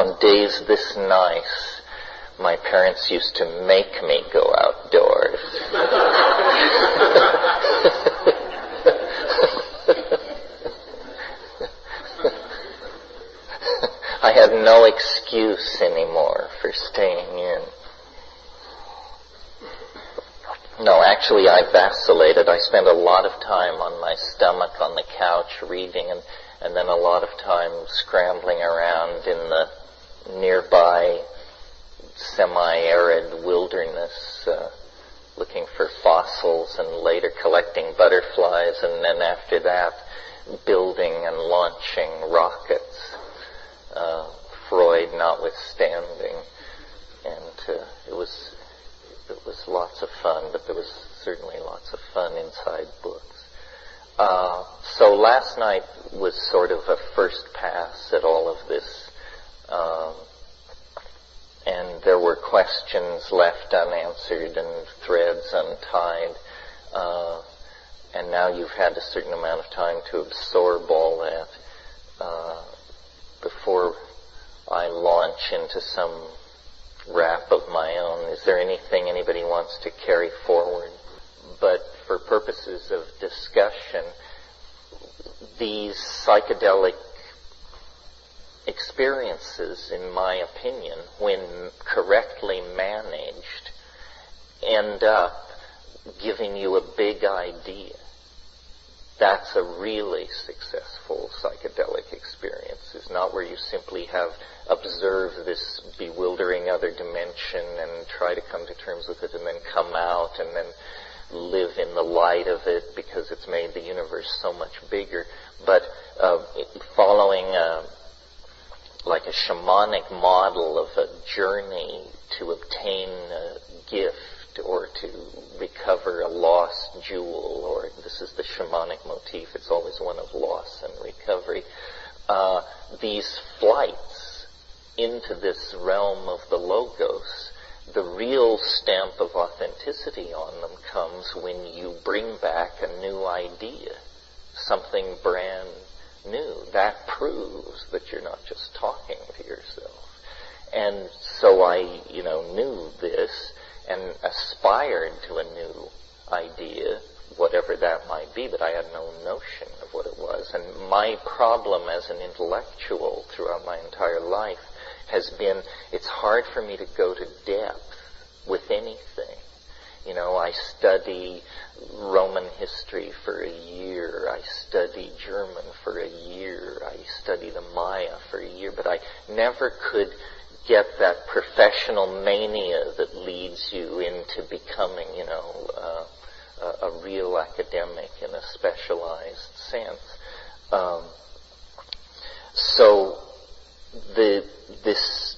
On days this nice, my parents used to make me go outdoors. I had no excuse anymore for staying in. No, actually I vacillated. I spent a lot of time on my stomach on the couch reading, and then a lot of time scrambling around in the nearby semi-arid wilderness, looking for fossils, and later collecting butterflies, and then after that building and launching rockets, Freud notwithstanding. And it was lots of fun, but there was certainly lots of fun inside books. So last night was sort of a first pass at all of this, and there were questions left unanswered and threads untied, and now you've had a certain amount of time to absorb all that before I launch into some rap of my own. Is there anything anybody wants to carry forward? But for purposes of discussion, these psychedelic experiences, in my opinion, when correctly managed, end up giving you a big idea. That's a really successful psychedelic experience. It's not where you simply have observed this bewildering other dimension and try to come to terms with it and then come out and then live in the light of it because it's made the universe so much bigger. But following like a shamanic model of a journey to obtain a gift or to recover a lost jewel, or this is the shamanic motif, it's always one of loss and recovery. These flights into this realm of the logos, the real stamp of authenticity on them comes when you bring back a new idea, something brand new. That proves that you're not just talking to yourself. And so I, knew this and aspired to a new idea, whatever that might be, but I had no notion of what it was. And my problem as an intellectual throughout my entire life has been, it's hard for me to go to depth with anything. I study Roman history for a year. I study German for a year. I study the Maya for a year. But I never could get that professional mania that leads you into becoming, a real academic in a specialized sense. So this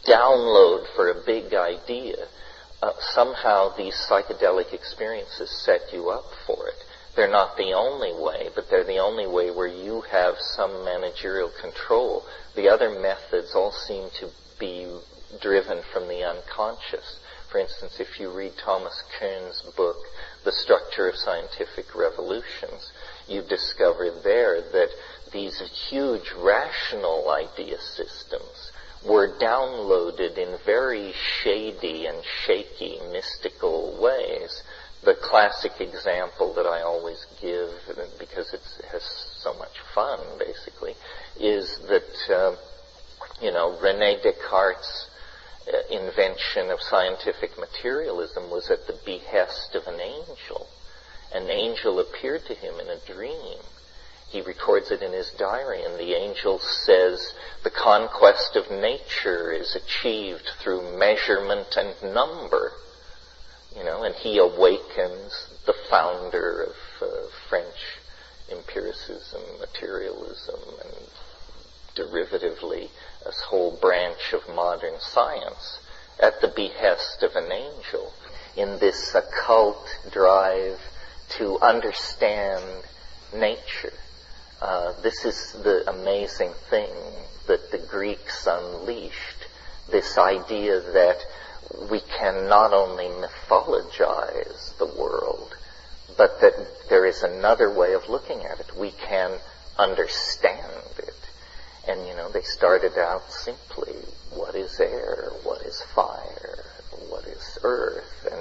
download for a big idea, somehow these psychedelic experiences set you up for it. They're not the only way, but they're the only way where you have some managerial control. The other methods all seem to be driven from the unconscious. For instance, if you read Thomas Kuhn's book, The Structure of Scientific Revolutions, you discover there that these huge rational idea systems were downloaded in very shady and shaky mystical ways. The classic example that I always give, because it has so much fun, basically, is that, René Descartes' invention of scientific materialism was at the behest of an angel. An angel appeared to him in a dream. He records it in his diary, and the angel says, the conquest of nature is achieved through measurement and number. And he awakens the founder of French empiricism, materialism, and derivatively a whole branch of modern science at the behest of an angel in this occult drive to understand nature. This is the amazing thing that the Greeks unleashed, this idea that we can not only mythologize the world, but that there is another way of looking at it. We can understand it. And, they started out simply, what is air, what is fire, what is earth, and,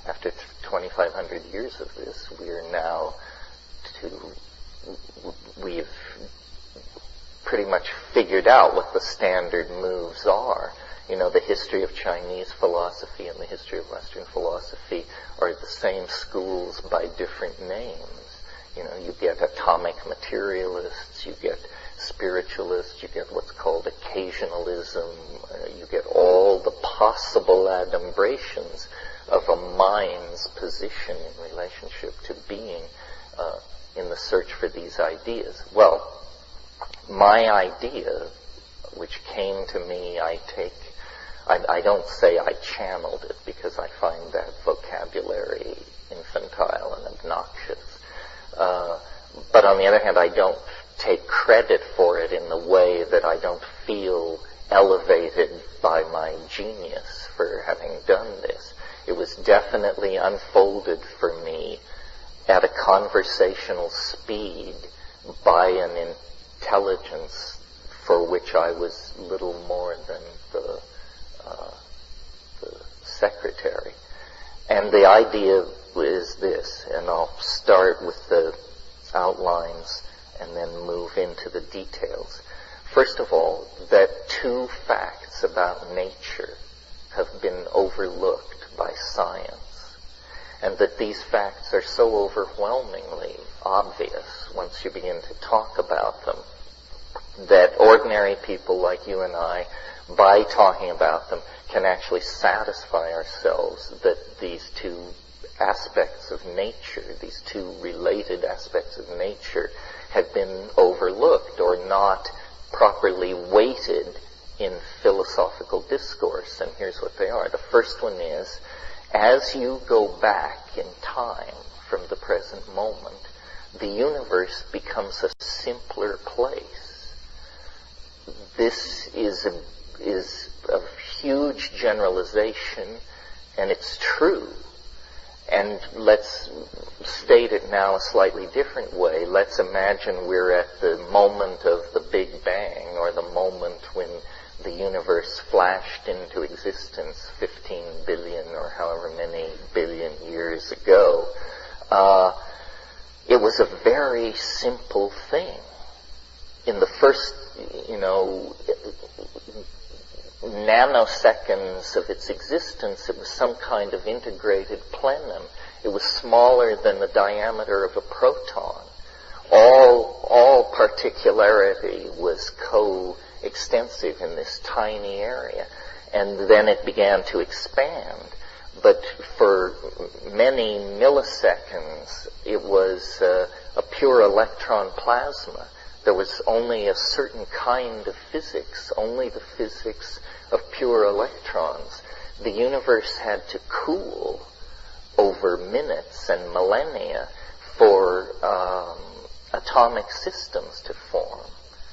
after 2,500 years of this, we've pretty much figured out what the standard moves are. The history of Chinese philosophy and the history of Western philosophy are the same schools by different names. You get atomic materialists, you get spiritualists, you get what's called occasionalism, you get all the possible adumbrations of a mind's position in relationship to being in the search for these ideas. Well, my idea, which came to me, I don't say I channeled it because I find that vocabulary infantile and obnoxious. But on the other hand, I don't take credit for it in the way that I don't feel elevated by my genius for having done this. It was definitely unfolded for me at a conversational speed by an intelligence for which I was little more than the secretary. And the idea is this, and I'll start with the outlines and then move into the details. First of all, that two facts about nature have been overlooked by science, and that these facts are so overwhelmingly obvious once you begin to talk about them, that ordinary people like you and I, by talking about them, can actually satisfy ourselves that these two aspects of nature, these two related aspects of nature, have been overlooked or not properly weighted in philosophical discourse. And here's what they are. The first one is, as you go back in time from the present moment, the universe becomes a simpler place. This is a huge generalization, and it's true. And let's state it now a slightly different way. Let's imagine we're at the moment of the Big Bang, or the moment when the universe flashed into existence 15 billion or however many billion years ago. It was a very simple thing. In the first, nanoseconds of its existence, it was some kind of integrated plenum. It was smaller than the diameter of a proton. All particularity was coextensive in this tiny area. And then it began to expand. But for many milliseconds, it was a pure electron plasma. There was only a certain kind of physics, only the physics of pure electrons. The universe had to cool over minutes and millennia for atomic systems to form,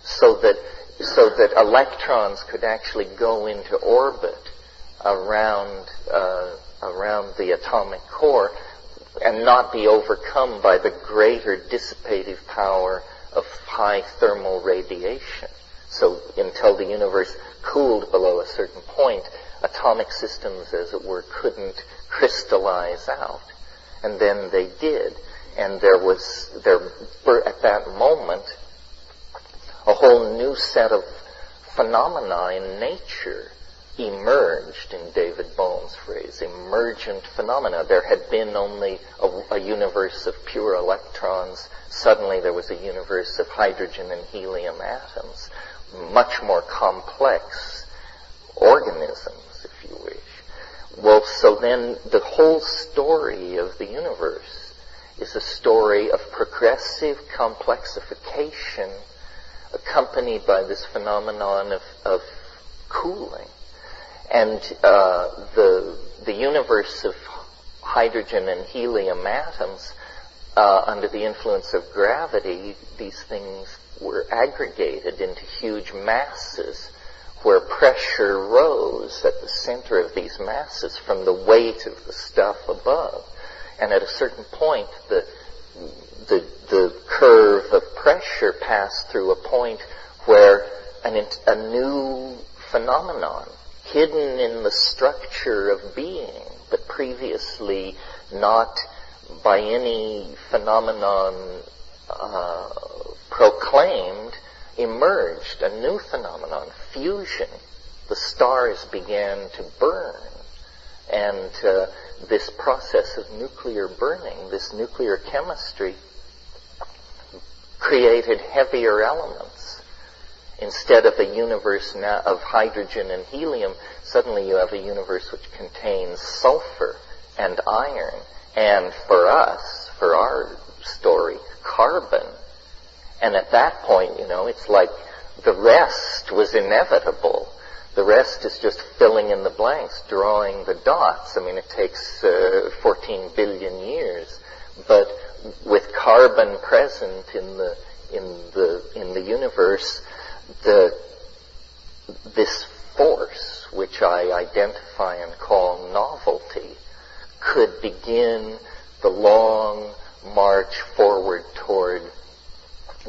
so that electrons could actually go into orbit around the atomic core and not be overcome by the greater dissipative power of high thermal radiation. So until the universe cooled below a certain point, atomic systems, as it were, couldn't crystallize out. And then they did. And there at that moment, a whole new set of phenomena in nature emerged, in David Bohm's phrase, emergent phenomena. There had been only a universe of pure electrons. Suddenly there was a universe of hydrogen and helium atoms, much more complex organisms, if you wish. Well, so then the whole story of the universe is a story of progressive complexification accompanied by this phenomenon of cooling. And the universe of hydrogen and helium atoms, under the influence of gravity, these things were aggregated into huge masses where pressure rose at the center of these masses from the weight of the stuff above. And at a certain point, the the curve of pressure passed through a point where a new phenomenon, hidden in the structure of being, but previously not by any phenomenon proclaimed, emerged. A new phenomenon, fusion. The stars began to burn. And this process of nuclear burning, this nuclear chemistry, created heavier elements. Instead of a universe now of hydrogen and helium, suddenly you have a universe which contains sulfur and iron, and for us, for our story, carbon. And at that point, it's like the rest was inevitable. The rest is just filling in the blanks, drawing the dots. I mean, it takes 14 billion years, but with carbon present in the universe, this force, which I identify and call novelty, could begin the long march forward toward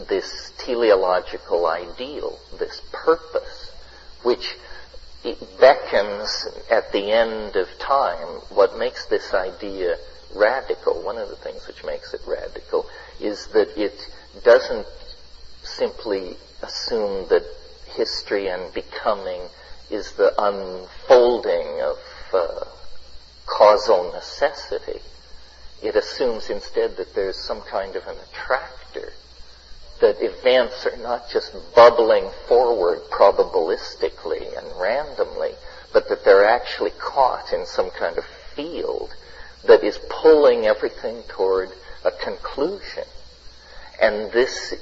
this teleological ideal, this purpose, which it beckons at the end of time. What makes this idea radical, one of the things which makes it radical, is that it doesn't simply assume that history and becoming is the unfolding of causal necessity. It assumes instead that there's some kind of an attractor, that events are not just bubbling forward probabilistically and randomly, but that they're actually caught in some kind of field that is pulling everything toward a conclusion. And this,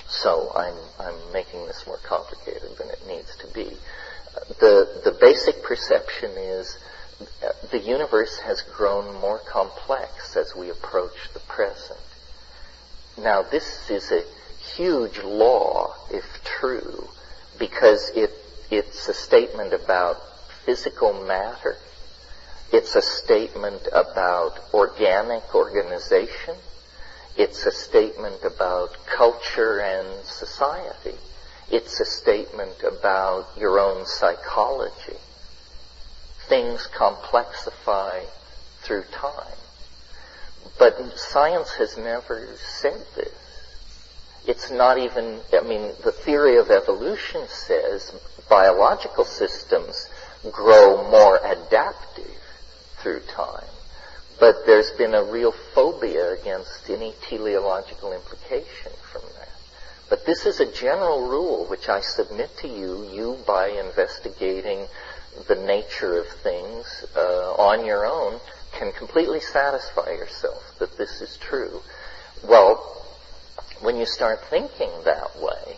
so I'm making this more complicated than it needs to be. The basic perception is the universe has grown more complex as we approach the present. Now, this is a huge law, if true, because it's a statement about physical matter. It's a statement about organic organization. It's a statement about culture and society. It's a statement about your own psychology. Things complexify through time. But science has never said this. It's not even, the theory of evolution says biological systems grow more adaptive through time. But there's been a real phobia against any teleological implication from that. But this is a general rule which I submit to you by investigating the nature of things on your own, can completely satisfy yourself that this is true. Well, when you start thinking that way,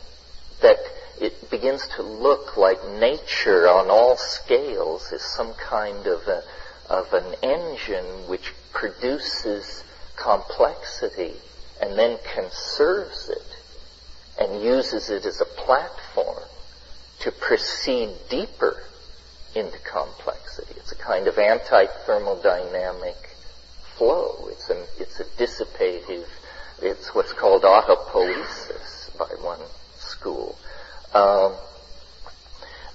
that it begins to look like nature on all scales is some kind of an engine which produces complexity and then conserves it and uses it as a platform to proceed deeper into complexity. It's a kind of anti-thermodynamic flow. It's a dissipative, it's what's called autopoiesis by one school.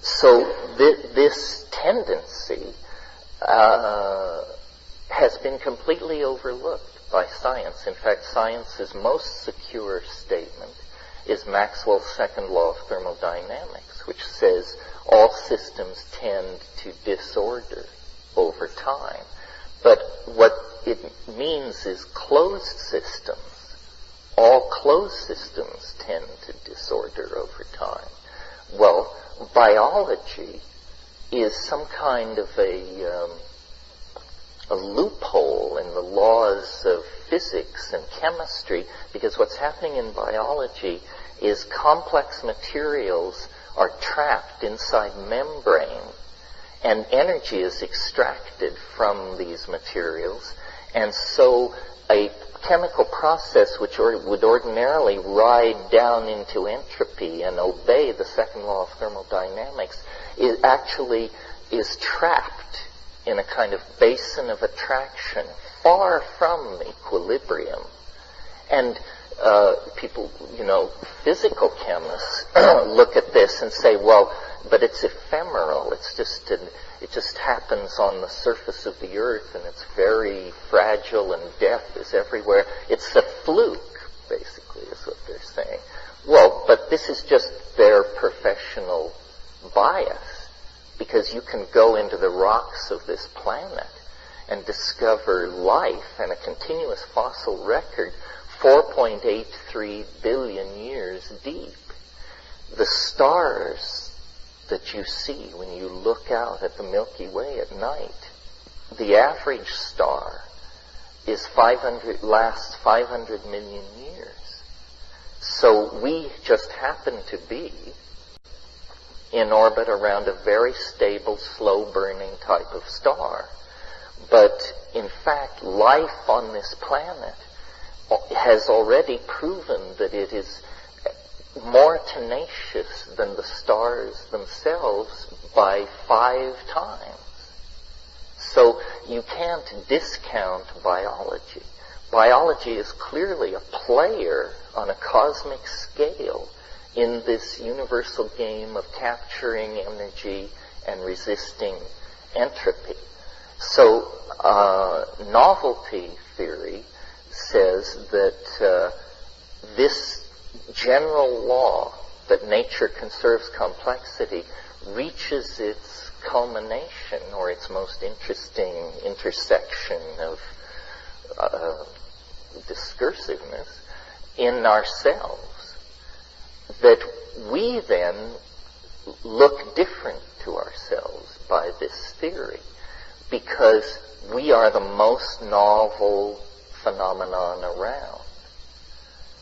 So this tendency has been completely overlooked by science. In fact, science's most secure statement is Maxwell's second law of thermodynamics, which says all systems tend to disorder over time. But what it means is closed systems. All closed systems tend to disorder over time. Well, biology is some kind of a loophole in the laws of physics and chemistry, because what's happening in biology is complex materials are trapped inside membrane, and energy is extracted from these materials, and so a chemical process which would ordinarily ride down into entropy and obey the second law of thermodynamics is trapped in a kind of basin of attraction far from equilibrium, And people, physical chemists look at this and say, well, but it's ephemeral. It just happens on the surface of the earth, and it's very fragile, and death is everywhere. It's a fluke, basically, is what they're saying. Well, but this is just their professional bias, because you can go into the rocks of this planet and discover life and a continuous fossil record 4.83 billion years deep. The stars that you see when you look out at the Milky Way at night, the average star lasts 500 million years. So we just happen to be in orbit around a very stable, slow-burning type of star. But in fact, life on this planet has already proven that it is more tenacious than the stars themselves by 5 times. So you can't discount biology. Biology is clearly a player on a cosmic scale in this universal game of capturing energy and resisting entropy. So novelty theory says that this general law that nature conserves complexity reaches its culmination, or its most interesting intersection of discursiveness, in ourselves. That we then look different to ourselves by this theory, because we are the most novel phenomenon around.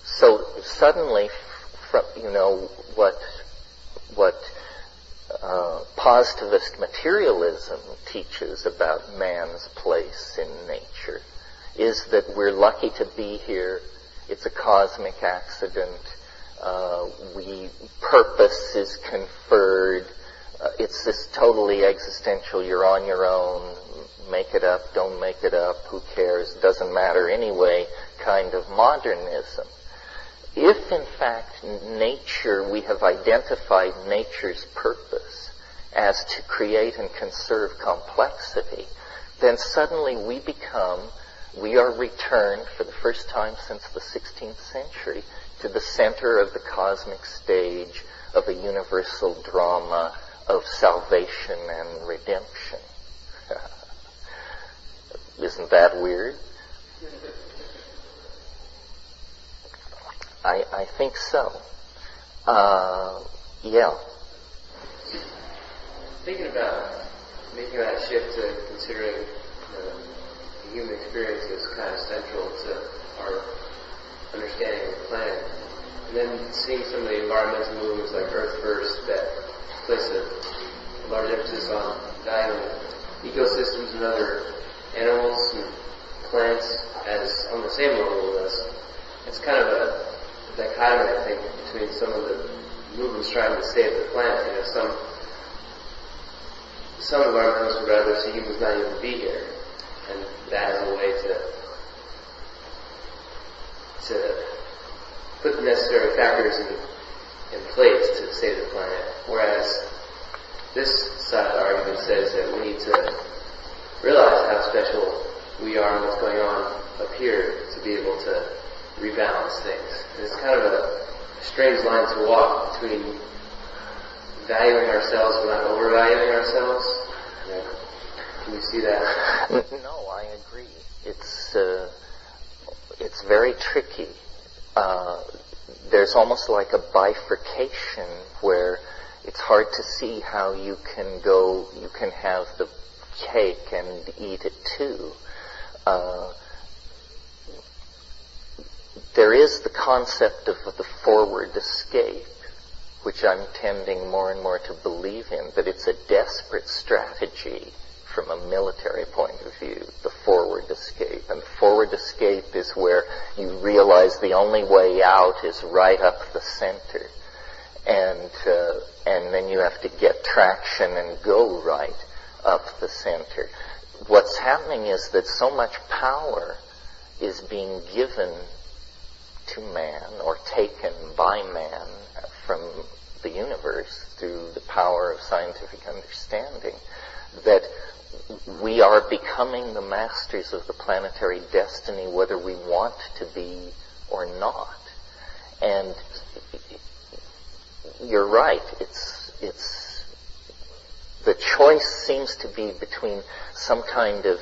So suddenly, what positivist materialism teaches about man's place in nature is that we're lucky to be here. It's a cosmic accident. Purpose is conferred. It's this totally existential, you're on your own, make it up, don't make it up, who cares, doesn't matter anyway, kind of modernism. If in fact nature, we have identified nature's purpose as to create and conserve complexity, then suddenly we are returned for the first time since the 16th century to the center of the cosmic stage of a universal drama of salvation and redemption. Isn't that weird? I think so. Yeah. Thinking about making that shift to considering the human experience as kind of central to our understanding of the planet, and then seeing some of the environmental movements like Earth First that place a large emphasis on valuing ecosystems and other animals and plants as on the same level with us. It's kind of a dichotomy, I think, between some of the movements trying to save the planet. Some environmentalists would rather see humans not even be here, and that is a way to put the necessary factors in place to save the planet. Whereas this side of the argument says that we need to realize how special we are and what's going on up here to be able to rebalance things. And it's kind of a strange line to walk between valuing ourselves but not overvaluing ourselves. Can you see that? No, I agree. It's very tricky. There's almost like a bifurcation where it's hard to see how you can have the cake and eat it too. There is the concept of the forward escape, which I'm tending more and more to believe in, that it's a desperate strategy from a military point of view, the forward escape. And the forward escape is where you realize the only way out is right up the center. And then you have to get traction and go right up the center. What's happening is that so much power is being given to man or taken by man from the universe through the power of scientific understanding, that we are becoming the masters of the planetary destiny whether we want to be or not. And you're right, it's the choice seems to be between some kind of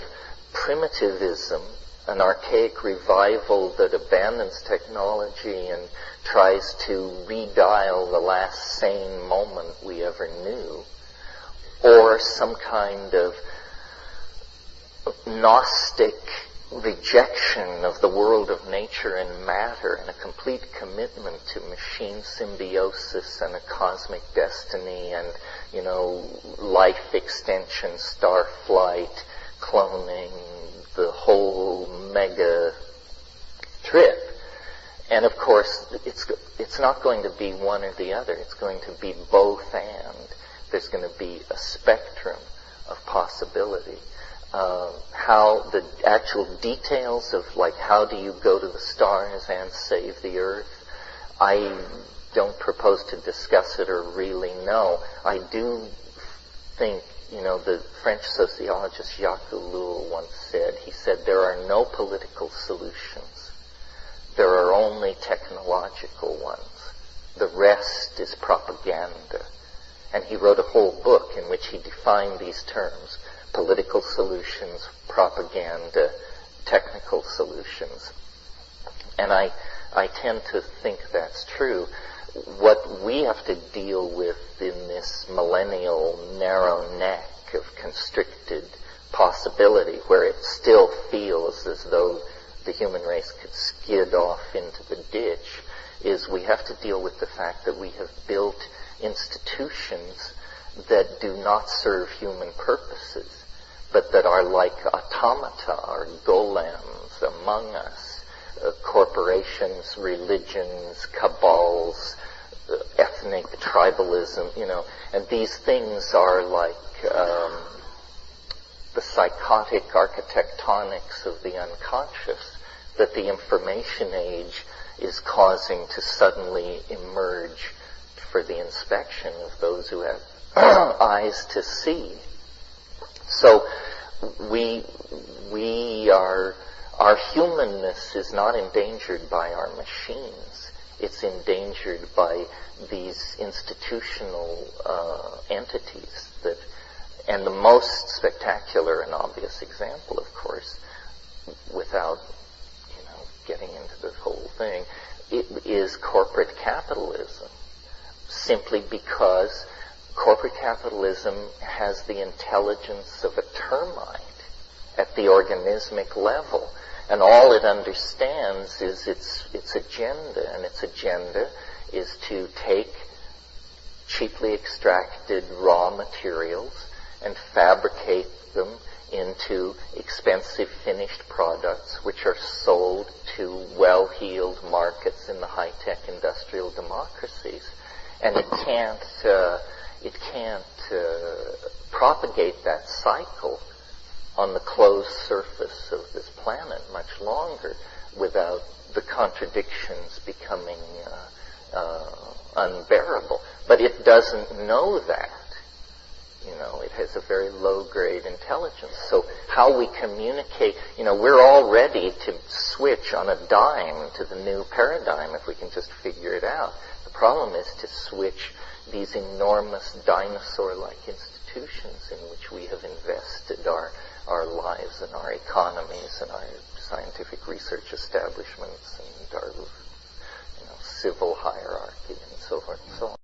primitivism, an archaic revival that abandons technology and tries to redial the last sane moment we ever knew, or some kind of Gnostic rejection of the world of nature and matter and a complete commitment to machine symbiosis and a cosmic destiny and, life extension, star flight, cloning, the whole mega trip. And of course, it's not going to be one or the other. It's going to be both and. There's going to be a spectrum of possibility. How the actual details of how do you go to the stars and save the earth, I don't propose to discuss it or really know. I do think, the French sociologist Jacques Ellul once said, he said, there are no political solutions. There are only technological ones. The rest is propaganda. And he wrote a whole book in which he defined these terms: political solutions, propaganda, technical solutions. And I tend to think that's true. What we have to deal with in this millennial narrow neck of constricted possibility, where it still feels as though the human race could skid off into the ditch, is we have to deal with the fact that we have built institutions that do not serve human purposes, but that are like automata or golems among us, corporations, religions, cabals, ethnic tribalism, and these things are like the psychotic architectonics of the unconscious that the information age is causing to suddenly emerge for the inspection of those who have eyes to see. So our humanness is not endangered by our machines. It's endangered by these institutional entities and the most spectacular and obvious example, of course, without getting into this whole thing, it is corporate capitalism. Simply because corporate capitalism has the intelligence of a termite at the organismic level. And all it understands is its agenda. And its agenda is to take cheaply extracted raw materials and fabricate them into expensive finished products which are sold to well-heeled markets in the high-tech industrial democracies. And it can't propagate that cycle on the closed surface of this planet much longer without the contradictions becoming unbearable. But it doesn't know that. It has a very low-grade intelligence. So how we communicate, we're all ready to switch on a dime to the new paradigm if we can just figure it out. The problem is to switch these enormous dinosaur-like institutions in which we have invested our lives and our economies and our scientific research establishments and our civil hierarchy and so forth and so on.